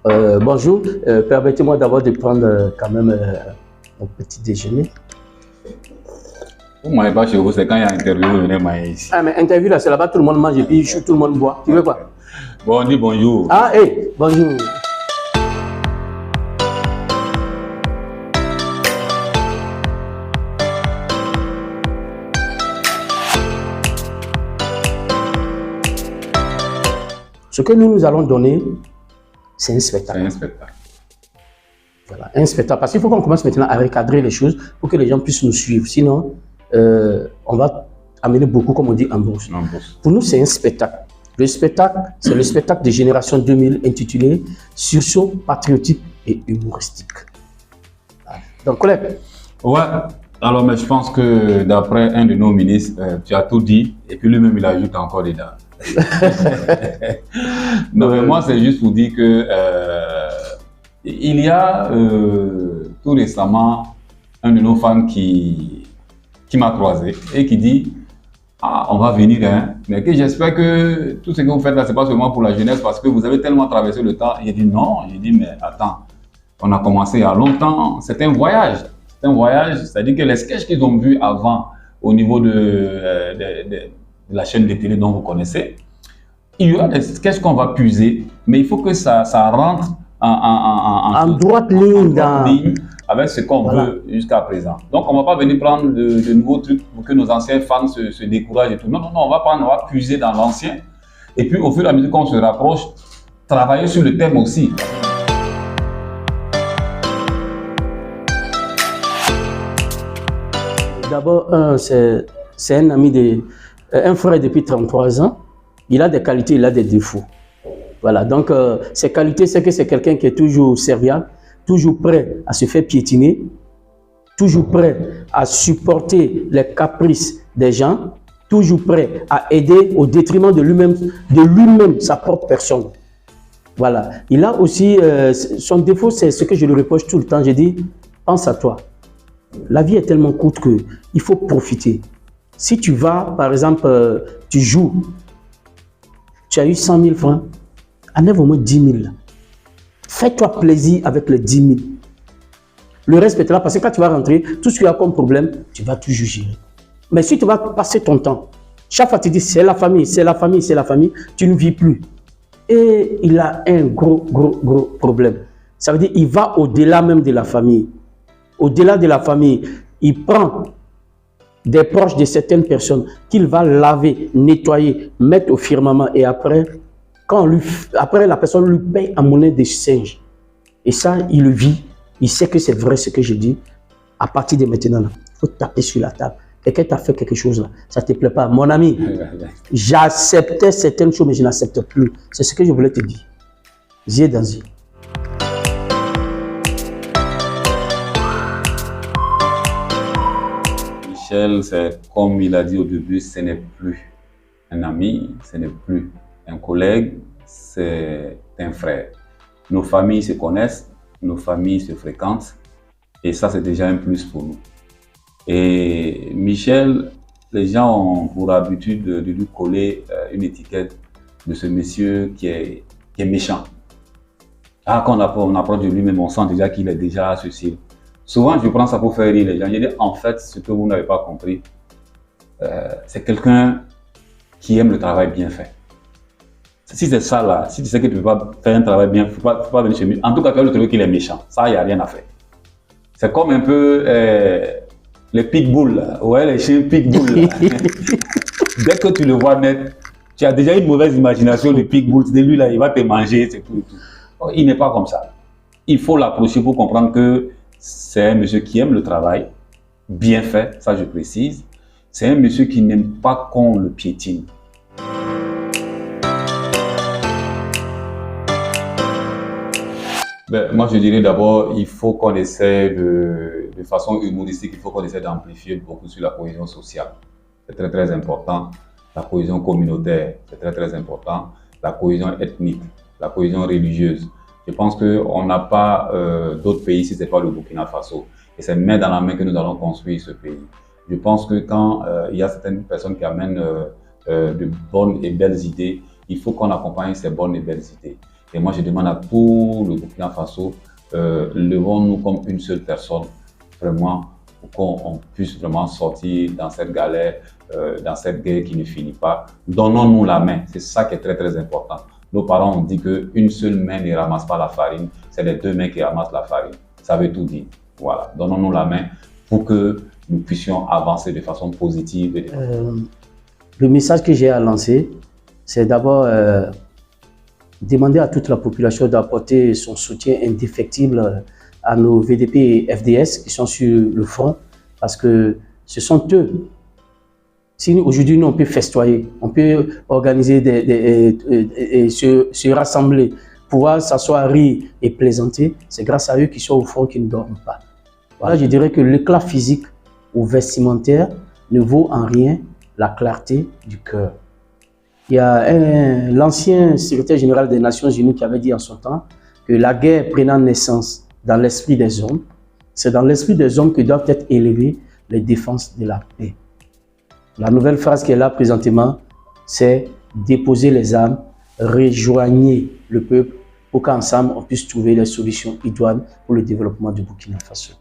Bonjour, permettez-moi d'abord de prendre quand même mon petit déjeuner. Vous ne m'avez pas chez vous, c'est quand il y a interview, vous venez manger ici. Ah, mais interview là, c'est là-bas, tout le monde mange et puis tout le monde boit. Tu veux quoi? Bon, on dit bonjour. Ah, hey, bonjour. Ce que nous allons donner, c'est un spectacle. C'est un spectacle. Voilà, un spectacle. Parce qu'il faut qu'on commence maintenant à recadrer les choses pour que les gens puissent nous suivre. Sinon, on va amener beaucoup, comme on dit, en bourse. Pour nous, c'est un spectacle. Le spectacle, c'est le spectacle de Génération 2000 intitulé Sursaut patriotique et humoristique. Donc, collègue. Ouais. Alors, mais je pense que d'après un de nos ministres, tu as tout dit et puis lui-même, il ajoute encore dedans. Non, mais moi, c'est juste pour dire que il y a tout récemment un de nos fans qui m'a croisé et qui dit ah, on va venir, hein, mais que j'espère que tout ce que vous faites là, c'est pas seulement pour la jeunesse parce que vous avez tellement traversé le temps. J'ai dit non, j'ai dit mais attends, on a commencé il y a longtemps, c'est un voyage. C'est un voyage, c'est-à-dire que les sketchs qu'ils ont vus avant au niveau de la chaîne de télé dont vous connaissez, il y aura des sketchs qu'on va puiser, mais il faut que ça rentre en droite ligne avec ce qu'on veut jusqu'à présent. Donc, on ne va pas venir prendre de nouveaux trucs pour que nos anciens fans se découragent et tout. Non, non, non, on va puiser dans l'ancien. Et puis, au fur et à mesure qu'on se rapproche, travailler sur le thème aussi. D'abord, c'est un ami un frère depuis 33 ans. Il a des qualités, il a des défauts. Voilà, donc ses qualités, c'est que c'est quelqu'un qui est toujours serviable, toujours prêt à se faire piétiner, toujours prêt à supporter les caprices des gens, toujours prêt à aider au détriment de lui-même, sa propre personne. Voilà, il a aussi, son défaut, c'est ce que je lui reproche tout le temps, j'ai dit, pense à toi. La vie est tellement courte qu'il faut profiter. Si tu vas, par exemple, tu joues, tu as eu 100 000 francs, enlève au moins 10 000. Fais-toi plaisir avec les 10 000. Le reste est là parce que quand tu vas rentrer, tout ce qu'il y a comme problème, tu vas toujours gérer. Mais si tu vas passer ton temps, chaque fois tu dis c'est la famille, c'est la famille, c'est la famille, tu ne vis plus. Et il a un gros problème. Ça veut dire qu'il va au-delà même de la famille. Au-delà de la famille, il prend des proches de certaines personnes qu'il va laver, nettoyer, mettre au firmament et après, après la personne lui paye en monnaie de singe. Et ça, il le vit, il sait que c'est vrai ce que je dis. À partir de maintenant, il faut taper sur la table. Quelqu'un t'a fait quelque chose là, ça ne te plaît pas. Mon ami, j'acceptais certaines choses, mais je n'accepte plus. C'est ce que je voulais te dire. Yeux dans yeux. Michel, c'est comme il a dit au début, ce n'est plus un ami, ce n'est plus un collègue, c'est un frère. Nos familles se connaissent, nos familles se fréquentent et ça c'est déjà un plus pour nous. Et Michel, les gens ont pour habitude de lui coller une étiquette de ce monsieur qui est méchant. Ah, quand on approche de lui-même, on sent déjà qu'il est déjà ceci. Souvent, je prends ça pour faire rire les gens. Je dis, en fait, ce que vous n'avez pas compris, c'est quelqu'un qui aime le travail bien fait. Si c'est ça là, si tu sais que tu ne peux pas faire un travail bien, il ne faut pas venir chez lui. En tout cas, tu vas le trouver qu'il est méchant. Ça, il n'y a rien à faire. C'est comme un peu les pitbulls, ouais, les chiens pitbulls. Dès que tu le vois net, tu as déjà une mauvaise imagination du pitbull. De lui là, il va te manger, c'est tout, tout. Il n'est pas comme ça. Il faut l'approcher pour comprendre que c'est un monsieur qui aime le travail, bien fait, ça je précise. C'est un monsieur qui n'aime pas qu'on le piétine. Moi je dirais d'abord, il faut qu'on essaie de façon humoristique, il faut qu'on essaie d'amplifier beaucoup sur la cohésion sociale. C'est très important. La cohésion communautaire, c'est très important. La cohésion ethnique, la cohésion religieuse. Je pense qu'on n'a pas d'autres pays si ce n'est pas le Burkina Faso. Et c'est main dans la main que nous allons construire ce pays. Je pense que quand il y a certaines personnes qui amènent de bonnes et belles idées, il faut qu'on accompagne ces bonnes et belles idées. Et moi, je demande à tout le Burkina Faso, levons-nous comme une seule personne, vraiment, pour qu'on puisse vraiment sortir dans cette galère, dans cette guerre qui ne finit pas. Donnons-nous la main, c'est ça qui est très très important. Nos parents ont dit qu'une seule main ne ramasse pas la farine, c'est les deux mains qui ramassent la farine. Ça veut tout dire. Voilà, donnons-nous la main pour que nous puissions avancer de façon positive. Le message que j'ai à lancer, c'est d'abord demander à toute la population d'apporter son soutien indéfectible à nos VDP et FDS qui sont sur le front, parce que ce sont eux. Si aujourd'hui nous on peut festoyer, on peut organiser se rassembler, pouvoir s'asseoir, rire et plaisanter, c'est grâce à eux qui sont au front qui ne dorment pas. Voilà, je dirais que l'éclat physique ou vestimentaire ne vaut en rien la clarté du cœur. Il y a l'ancien secrétaire général des Nations Unies qui avait dit en son temps que la guerre prenant naissance dans l'esprit des hommes, c'est dans l'esprit des hommes que doivent être élevées les défenses de la paix. La nouvelle phrase qui est là présentement, c'est déposer les armes, rejoignez le peuple pour qu'ensemble on puisse trouver les solutions idoines pour le développement du Burkina Faso.